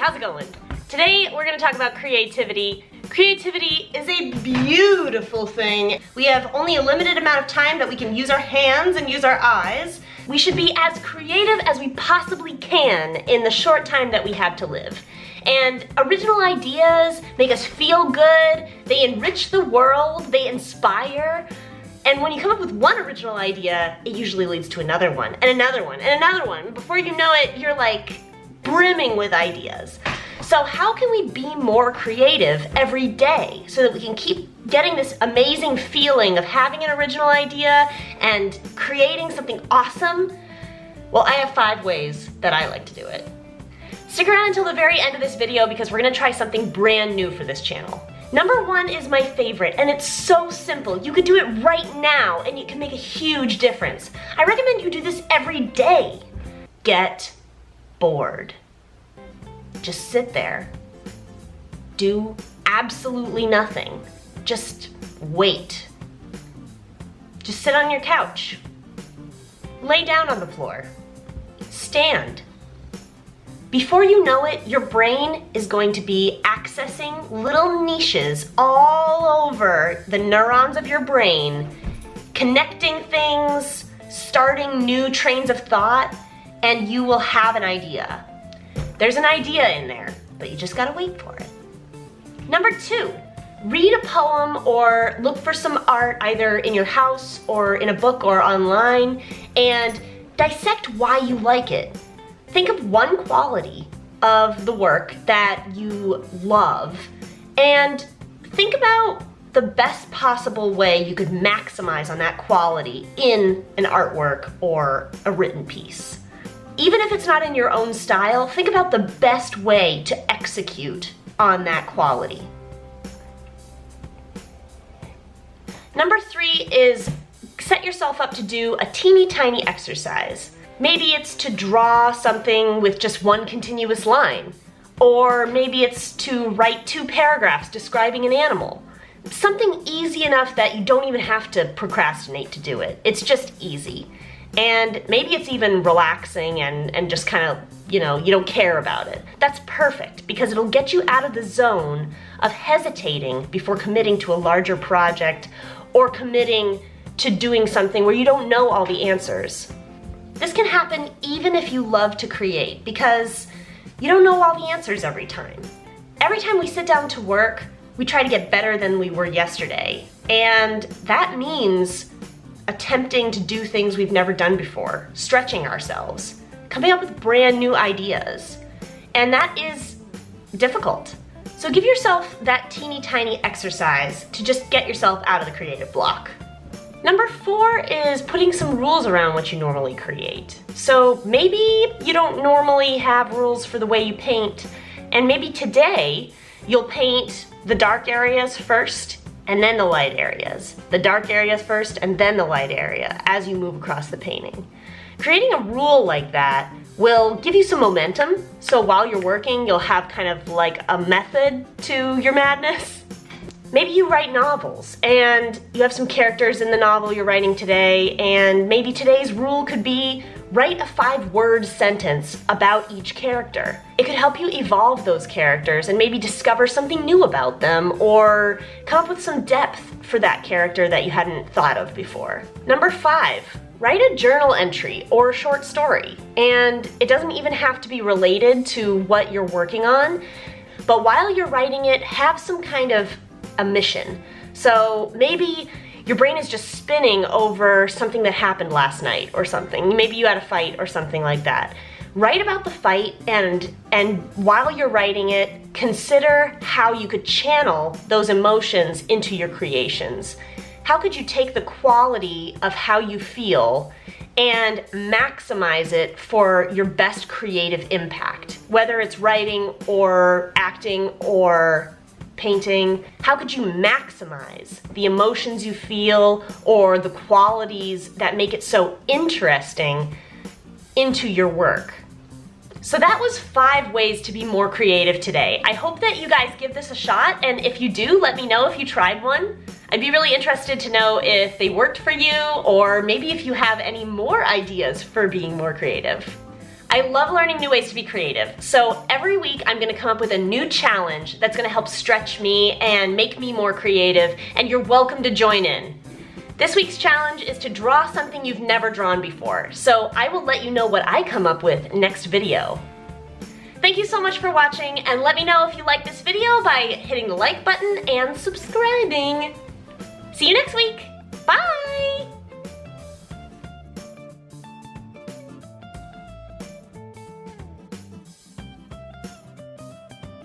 how's it going? Today we're gonna talk about creativity. Creativity is a beautiful thing. We have only a limited amount of time that we can use our hands and use our eyes. We should be as creative as we possibly can in the short time that we have to live. And original ideas make us feel good, they enrich the world, they inspire. And when you come up with one original idea, it usually leads to another one, and another one, and another one. Before you know it, you're like brimming with ideas. So how can we be more creative every day so that we can keep getting this amazing feeling of having an original idea and creating something awesome? Well, I have 5 ways that I like to do it. Stick around until the very end of this video because we're gonna try something brand new for this channel. Number 1 is my favorite, and it's so simple. You could do it right now, and it can make a huge difference. I recommend you do this every day. Get bored. Just sit there. Do absolutely nothing. Just wait. Just sit on your couch. Lay down on the floor. Stand. Before you know it, your brain is going to be accessing little niches all over the neurons of your brain, connecting things, starting new trains of thought, and you will have an idea. There's an idea in there, but you just gotta wait for it. Number 2, read a poem or look for some art either in your house or in a book or online and dissect why you like it. Think of one quality of the work that you love and think about the best possible way you could maximize on that quality in an artwork or a written piece. Even if it's not in your own style, think about the best way to execute on that quality. Number 3 is set yourself up to do a teeny tiny exercise. Maybe it's to draw something with just one continuous line, or maybe it's to write 2 paragraphs describing an animal. Something easy enough that you don't even have to procrastinate to do it. It's just easy. And maybe it's even relaxing and just kind of, you don't care about it. That's perfect because it'll get you out of the zone of hesitating before committing to a larger project or committing to doing something where you don't know all the answers. This can happen even if you love to create because you don't know all the answers every time. Every time we sit down to work, we try to get better than we were yesterday. And that means attempting to do things we've never done before, stretching ourselves, coming up with brand new ideas. And that is difficult. So give yourself that teeny tiny exercise to just get yourself out of the creative block. Number 4 is putting some rules around what you normally create. So maybe you don't normally have rules for the way you paint, and maybe today you'll paint the dark areas first and then the light areas. The dark areas first and then the light area as you move across the painting. Creating a rule like that will give you some momentum, so while you're working you'll have kind of like a method to your madness. Maybe you write novels and you have some characters in the novel you're writing today, and maybe today's rule could be write a 5-word sentence about each character. It could help you evolve those characters and maybe discover something new about them or come up with some depth for that character that you hadn't thought of before. Number 5, write a journal entry or a short story. And it doesn't even have to be related to what you're working on, but while you're writing it, have some kind of a mission. So maybe your brain is just spinning over something that happened last night or something. Maybe you had a fight or something like that. Write about the fight and while you're writing it, consider how you could channel those emotions into your creations. How could you take the quality of how you feel and maximize it for your best creative impact? Whether it's writing or acting or painting, how could you maximize the emotions you feel or the qualities that make it so interesting into your work? So that was 5 ways to be more creative today. I hope that you guys give this a shot, and if you do, let me know if you tried one. I'd be really interested to know if they worked for you, or maybe if you have any more ideas for being more creative. I love learning new ways to be creative, so every week I'm gonna come up with a new challenge that's gonna help stretch me and make me more creative, and you're welcome to join in. This week's challenge is to draw something you've never drawn before, so I will let you know what I come up with next video. Thank you so much for watching, and let me know if you like this video by hitting the like button and subscribing. See you next week!